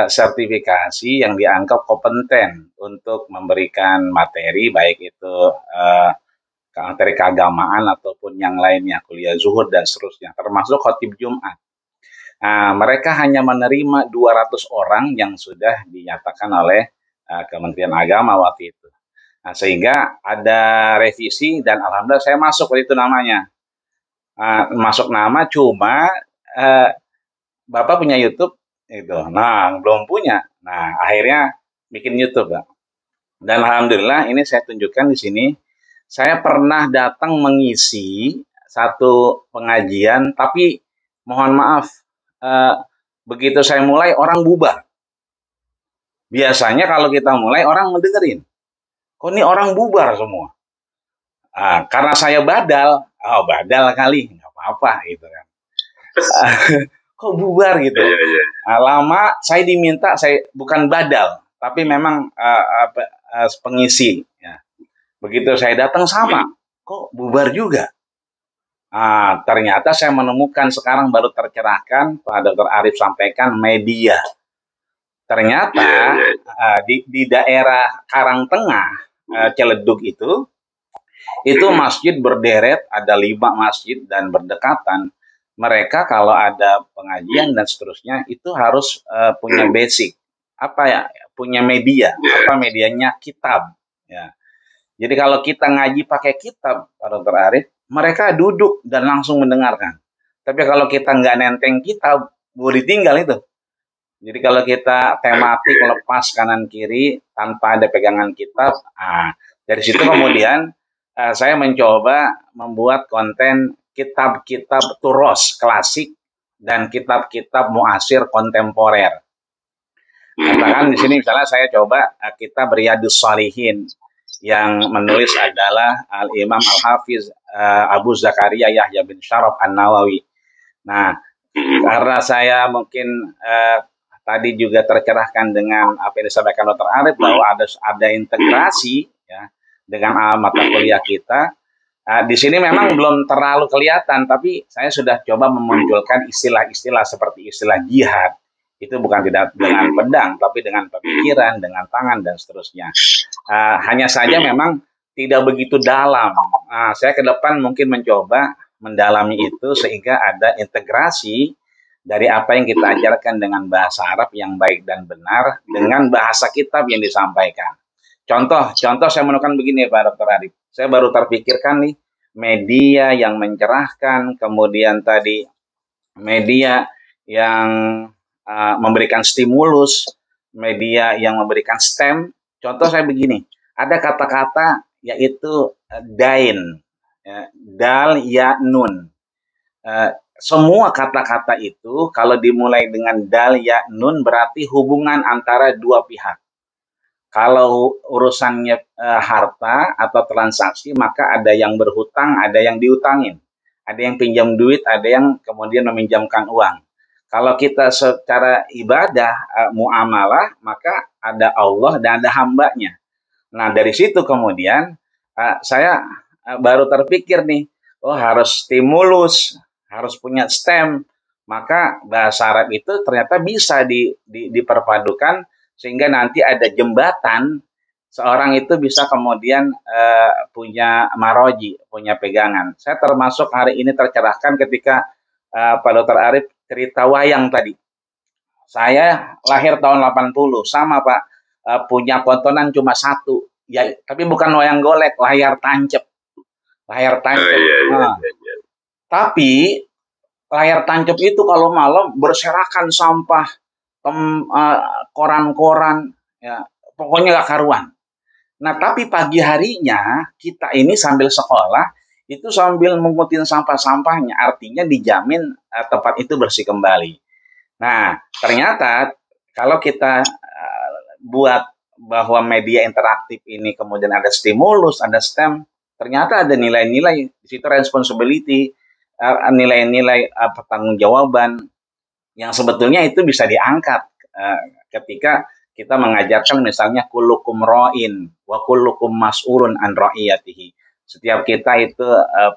sertifikasi yang dianggap kompeten untuk memberikan materi, baik itu materi keagamaan ataupun yang lainnya, kuliah zuhud dan seterusnya, termasuk khotib Jumat. Nah, mereka hanya menerima 200 orang yang sudah dinyatakan oleh Kementerian Agama waktu itu. Nah, sehingga ada revisi dan alhamdulillah saya masuk itu namanya. Masuk nama, cuma Bapak punya YouTube itu. Nah, belum punya. Nah, akhirnya bikin YouTube, Pak. Dan alhamdulillah ini saya tunjukkan di sini. Saya pernah datang mengisi satu pengajian, tapi mohon maaf, begitu saya mulai orang bubar. Biasanya kalau kita mulai orang mendengerin. Kok ini orang bubar semua? Karena saya badal, badal kali, nggak apa-apa gitu kan. Kok bubar gitu? Lama saya diminta, saya bukan badal, tapi memang pengisi. Ya. Begitu saya datang sama, kok bubar juga? Ternyata saya menemukan sekarang baru tercerahkan, Pak Dr. Arif sampaikan media. Ternyata di daerah Karangtengah, Ciledug itu masjid berderet, ada 5 masjid dan berdekatan. Mereka kalau ada pengajian dan seterusnya itu harus punya basic, punya media. Apa medianya? Kitab. Ya. Jadi kalau kita ngaji pakai kitab, Pak Dr. Arif, mereka duduk dan langsung mendengarkan. Tapi kalau kita nggak nenteng kitab, boleh ditinggal itu. Jadi kalau kita tematik lepas kanan kiri tanpa ada pegangan kitab, dari situ kemudian saya mencoba membuat konten kitab-kitab turos klasik dan kitab-kitab muasir kontemporer. Katakan di sini misalnya saya coba kitab Riyadhus Shalihin yang menulis adalah Al-Imam Al-Hafiz Abu Zakaria Yahya bin Syaraf An-Nawawi. Nah, karena saya mungkin tadi juga tercerahkan dengan apa yang disampaikan Dr. Arif bahwa ada integrasi ya dengan mata kuliah kita. Di sini memang belum terlalu kelihatan, tapi saya sudah coba memunculkan istilah-istilah seperti istilah jihad. Itu bukan tidak dengan pedang, tapi dengan pemikiran, dengan tangan dan seterusnya. Hanya saja memang tidak begitu dalam. Saya ke depan mungkin mencoba mendalami itu sehingga ada integrasi dari apa yang kita ajarkan dengan bahasa Arab yang baik dan benar dengan bahasa kitab yang disampaikan. Contoh saya menemukan begini Pak Dr. Arif. Saya baru terpikirkan nih media yang mencerahkan, kemudian tadi media yang memberikan stimulus, media yang memberikan STEM. Contoh saya begini, ada kata-kata yaitu dain, dal, ya, nun. Semua kata-kata itu kalau dimulai dengan dal, ya, nun berarti hubungan antara dua pihak. Kalau urusannya harta atau transaksi, maka ada yang berhutang, ada yang diutangin. Ada yang pinjam duit, ada yang kemudian meminjamkan uang. Kalau kita secara ibadah, muamalah, maka ada Allah dan ada hambanya. Nah, dari situ kemudian saya baru terpikir nih, harus stimulus, harus punya STEM, maka bahasa Arab itu ternyata bisa diperpadukan sehingga nanti ada jembatan, seorang itu bisa kemudian punya maroji, punya pegangan. Saya termasuk hari ini tercerahkan ketika Pak Dr. Arif cerita wayang tadi. Saya lahir tahun 80, sama Pak, punya tontonan cuma satu, ya, tapi bukan wayang golek, layar tancep. Layar tancep. Tapi layar tancap itu kalau malam berserakan sampah, koran-koran, ya, pokoknya gak karuan. Nah, tapi pagi harinya kita ini sambil sekolah, itu sambil mengutin sampah-sampahnya, artinya dijamin tempat itu bersih kembali. Nah, ternyata kalau kita buat bahwa media interaktif ini kemudian ada stimulus, ada STEM, ternyata ada nilai-nilai, di situ responsibility, nilai-nilai pertanggungjawaban yang sebetulnya itu bisa diangkat ketika kita mengajarkan misalnya kullukum ra'in wa kullukum mas'ulun an ra'iyatihi. Setiap kita itu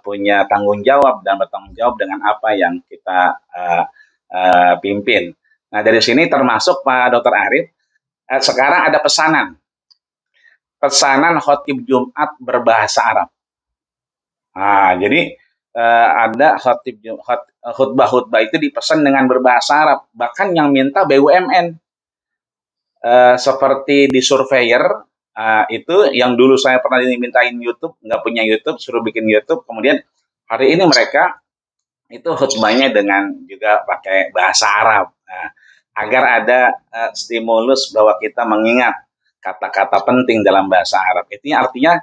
punya tanggung jawab dan bertanggung jawab dengan apa yang kita pimpin. Nah, dari sini termasuk Pak Dr. Arif, sekarang ada pesanan khotib Jumat berbahasa Arab. Nah, jadi ada khutbah-khutbah itu dipesan dengan berbahasa Arab. Bahkan yang minta BUMN. Seperti di Surveyor, itu yang dulu saya pernah dimintain YouTube, nggak punya YouTube, suruh bikin YouTube. Kemudian hari ini mereka itu khutbahnya dengan juga pakai bahasa Arab. Nah, agar ada stimulus bahwa kita mengingat kata-kata penting dalam bahasa Arab. Itu artinya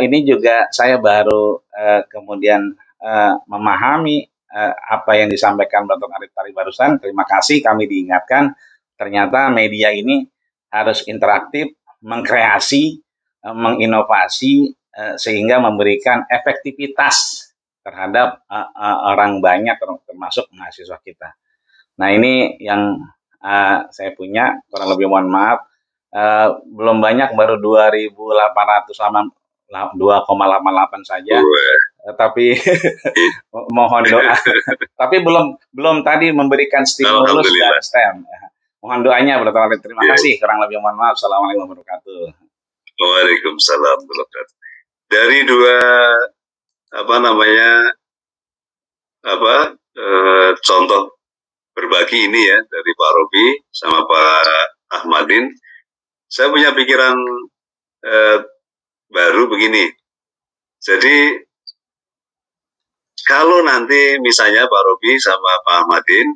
ini juga saya baru kemudian memahami apa yang disampaikan Dr. Arif tadi barusan. Terima kasih, kami diingatkan ternyata media ini harus interaktif, mengkreasi, menginovasi sehingga memberikan efektivitas terhadap orang banyak termasuk mahasiswa kita. Nah, ini yang saya punya, kurang lebih mohon maaf. Belum banyak, baru 2,88 saja. Tapi mohon doa. Tapi belum tadi memberikan stimulus dan STEM. Mohon doanya, Dr. Arif. Terima kasih. Kurang lebih mohon maaf. Assalamualaikum warahmatullahi wabarakatuh. Waalaikumsalam warahmatullahi wabarakatuh. Dari dua contoh berbagi ini ya, dari Pak Robi sama Pak Ahmadin, saya punya pikiran baru begini. Jadi kalau nanti misalnya Pak Robi sama Pak Ahmadin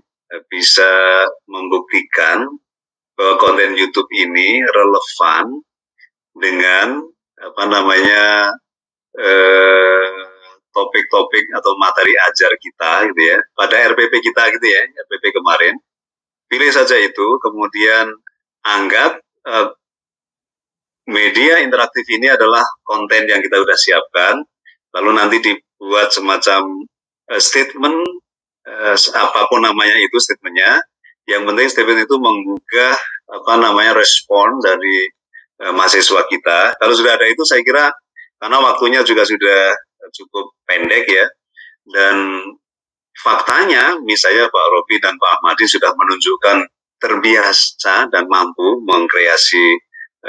bisa membuktikan bahwa konten YouTube ini relevan dengan topik-topik atau materi ajar kita gitu ya, pada RPP kita gitu ya, RPP kemarin, pilih saja itu, kemudian anggap media interaktif ini adalah konten yang kita sudah siapkan, lalu nanti dibuat semacam statement, apapun namanya itu statementnya, yang penting statement itu menggugah respon dari mahasiswa kita. Kalau sudah ada itu, saya kira karena waktunya juga sudah cukup pendek ya, dan faktanya misalnya Pak Robi dan Pak Ahmadi sudah menunjukkan terbiasa dan mampu mengkreasi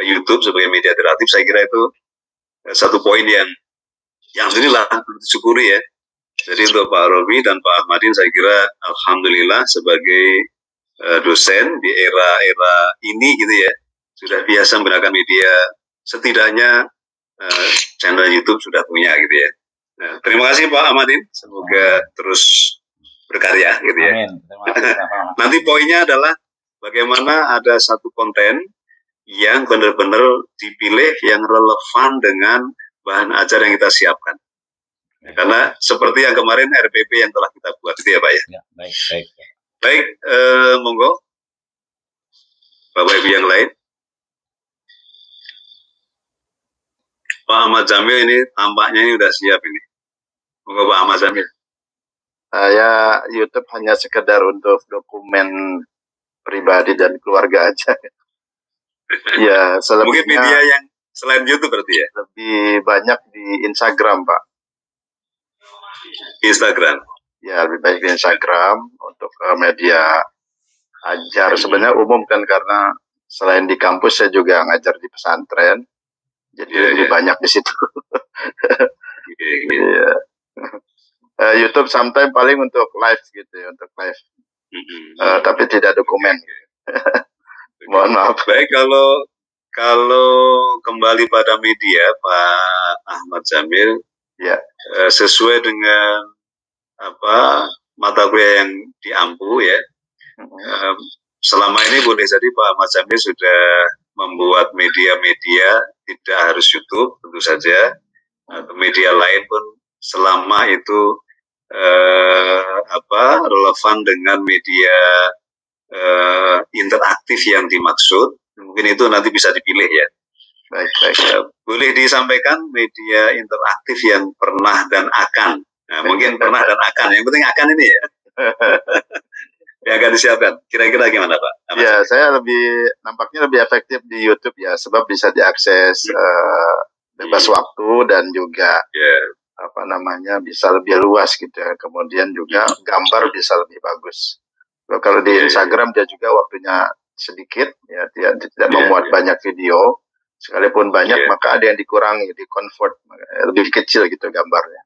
YouTube sebagai media interaktif. Saya kira itu satu poin yang inilah disyukuri ya. Jadi untuk Pak Robi dan Pak Ahmadin, saya kira alhamdulillah sebagai dosen di era ini gitu ya, sudah biasa menggunakan media, setidaknya channel YouTube sudah punya gitu ya. Nah, terima kasih Pak Ahmadin, semoga terus berkarya gitu ya. Amin. Terima kasih, nanti poinnya adalah bagaimana ada satu konten yang benar-benar dipilih yang relevan dengan bahan ajar yang kita siapkan. Karena seperti yang kemarin RPP yang telah kita buat itu ya Pak ya. Ya, baik. Baik, monggo Bapak Ibu yang lain. Pak Ahmad Jamil ini tampaknya ini udah siap ini. Monggo Pak Ahmad Jamil. Saya YouTube hanya sekedar untuk dokumen pribadi dan keluarga aja. Ya, mungkin media yang selain YouTube berarti ya? Lebih banyak di Instagram, Pak. Instagram. Ya, lebih banyak di Instagram untuk media ajar. Sebenarnya umum kan, karena selain di kampus saya juga ngajar di pesantren. Jadi lebih banyak di situ. YouTube sometimes paling untuk live gitu ya, untuk live. Tapi tidak dokumen. Mohon maaf. Baik, kalau kembali pada media Pak Ahmad Jamil, ya, sesuai dengan mata kuliah yang diampu ya, selama ini boleh jadi Pak Ahmad Jamil sudah membuat media-media, tidak harus YouTube tentu saja, atau media lain pun selama itu relevan dengan media interaktif yang dimaksud, mungkin itu nanti bisa dipilih ya. Baik. Boleh disampaikan media interaktif yang pernah dan akan. Nah, mungkin pernah dan akan. Yang penting akan ini ya. Yang akan disiapkan. Kira-kira gimana Pak Ya, saya nampaknya lebih efektif di YouTube ya, sebab bisa diakses bebas waktu dan juga bisa lebih luas gitu ya. Kemudian juga gambar bisa lebih bagus. Kalau di Instagram dia juga waktunya sedikit ya, tidak memuat banyak video. Sekalipun banyak maka ada yang dikurangi, di convert lebih kecil gitu gambarnya.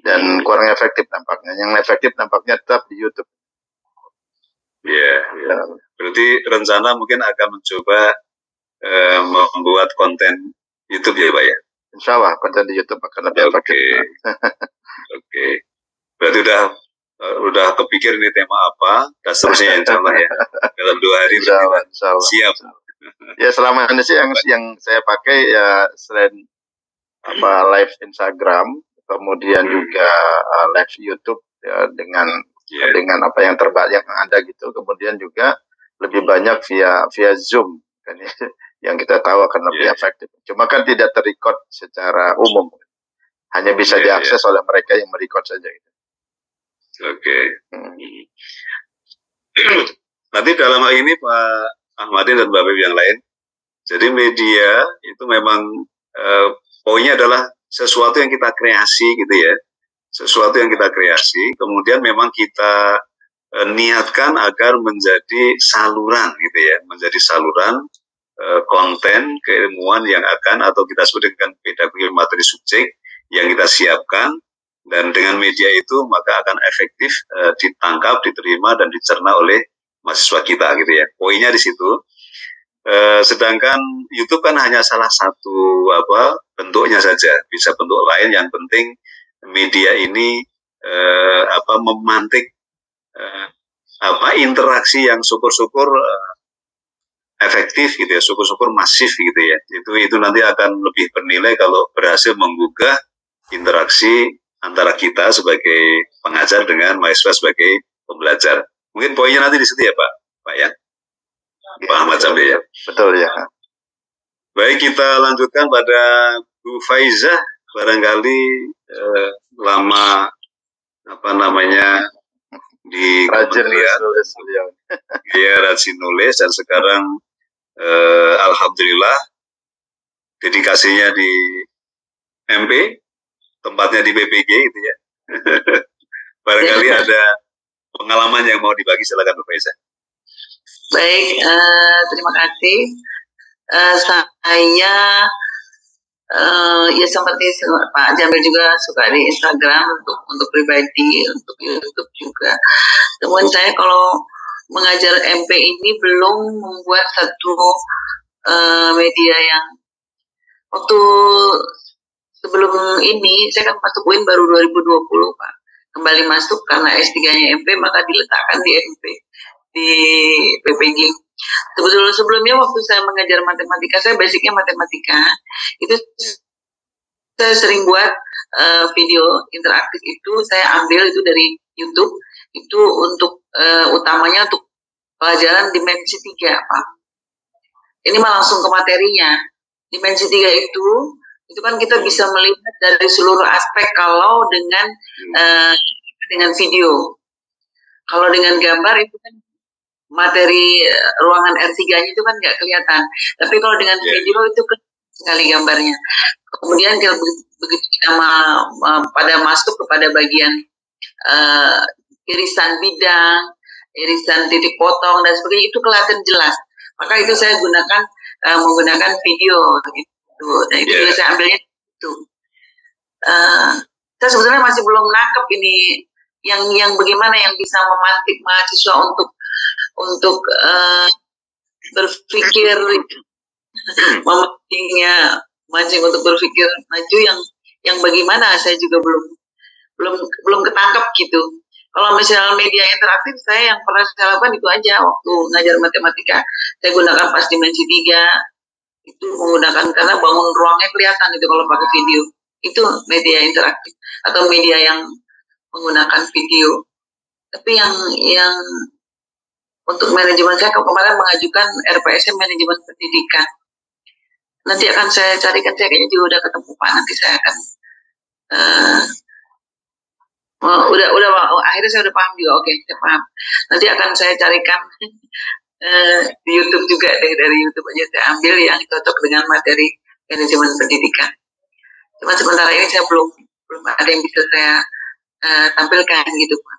Dan kurang efektif nampaknya. Yang efektif nampaknya tetap di YouTube. Berarti rencana mungkin akan mencoba membuat konten YouTube ya, Pak ya? Insya Allah konten di YouTube akan lebih efektif. Oke. Berarti udah kepikir ini tema apa, dan seterusnya insya Allah ya. Dalam 2 hari insya Allah. Siap. Ya selama ini sih yang saya pakai ya selain live Instagram, kemudian juga live YouTube ya, dengan apa yang yang ada gitu. Kemudian juga lebih banyak via Zoom kan ya, yang kita tahu akan lebih efektif. Cuma kan tidak terrecord secara umum, hanya bisa diakses oleh mereka yang merecord saja gitu. Oke. Nanti dalam hal ini Pak Ahmadin dan Mbak Beb yang lain, jadi media itu memang poinnya adalah sesuatu yang kita kreasi gitu ya, sesuatu yang kita kreasi, kemudian memang kita niatkan agar menjadi saluran gitu ya, menjadi saluran konten keilmuan yang akan atau kita sebut dengan pedagogi materi subjek yang kita siapkan, dan dengan media itu maka akan efektif ditangkap, diterima dan dicerna oleh mahasiswa kita gitu ya. Poinnya di situ. Sedangkan YouTube kan hanya salah satu bentuknya saja, bisa bentuk lain. Yang penting media ini memantik interaksi yang syukur-syukur efektif gitu ya, syukur-syukur masif gitu ya. Itu nanti akan lebih bernilai kalau berhasil menggugah interaksi antara kita sebagai pengajar dengan mahasiswa sebagai pembelajar. Mungkin poinnya nanti di situ ya Pak ya. Pak Ahmad Jambe ya. Betul ya. Baik, kita lanjutkan pada Bu Faizah, barangkali lama di kementerian, dia rajin nulis dan sekarang alhamdulillah dedikasinya di MP, tempatnya di PPG itu ya. Barangkali ada pengalaman yang mau dibagi, silakan Bu Faizah. Baik, terima kasih. Saya ya seperti Pak Jamil juga suka di Instagram untuk pribadi, untuk YouTube juga. Temuan saya kalau mengajar MP ini belum membuat satu media yang waktu sebelum ini saya kan masuk UIN baru 2020 Pak. Kembali masuk karena S3-nya MP maka diletakkan di MP di PPG. Sebelumnya waktu saya mengajar matematika, saya basicnya matematika, itu saya sering buat video interaktif itu saya ambil itu dari YouTube, itu untuk utamanya untuk pelajaran dimensi 3 Pak. Ini mah langsung ke materinya. Dimensi 3 itu kan kita bisa melihat dari seluruh aspek kalau dengan video. Kalau dengan gambar itu kan materi ruangan R3-nya itu kan nggak kelihatan. Tapi kalau dengan video itu sekali gambarnya. Kemudian begitu kita pada masuk kepada bagian irisan bidang, irisan titik potong dan sebagainya itu kelihatan jelas. Maka itu saya menggunakan video gitu. Dan itu juga saya ambilnya itu. Saya sebetulnya masih belum nangkep ini yang bagaimana yang bisa memantik mahasiswa untuk berpikir mancing untuk berpikir maju yang bagaimana saya juga belum ketangkep gitu. Kalau misalnya media interaktif saya yang pernah saya lakukan itu aja waktu ngajar matematika, saya gunakan pas dimensi 3 itu menggunakan karena bangun ruangnya kelihatan itu kalau pakai video. Itu media interaktif atau media yang menggunakan video. Tapi yang untuk manajemen saya kemarin mengajukan RPSM manajemen pendidikan. Nanti akan saya carikan, saya kayaknya juga udah ketemu Pak. Nanti saya akan akhirnya saya udah paham juga. Oke, saya paham. Nanti akan saya carikan di YouTube juga deh, dari YouTube aja saya ambil yang cocok dengan materi manajemen pendidikan. Cuma sementara ini saya belum ada yang bisa saya tampilkan gitu Pak.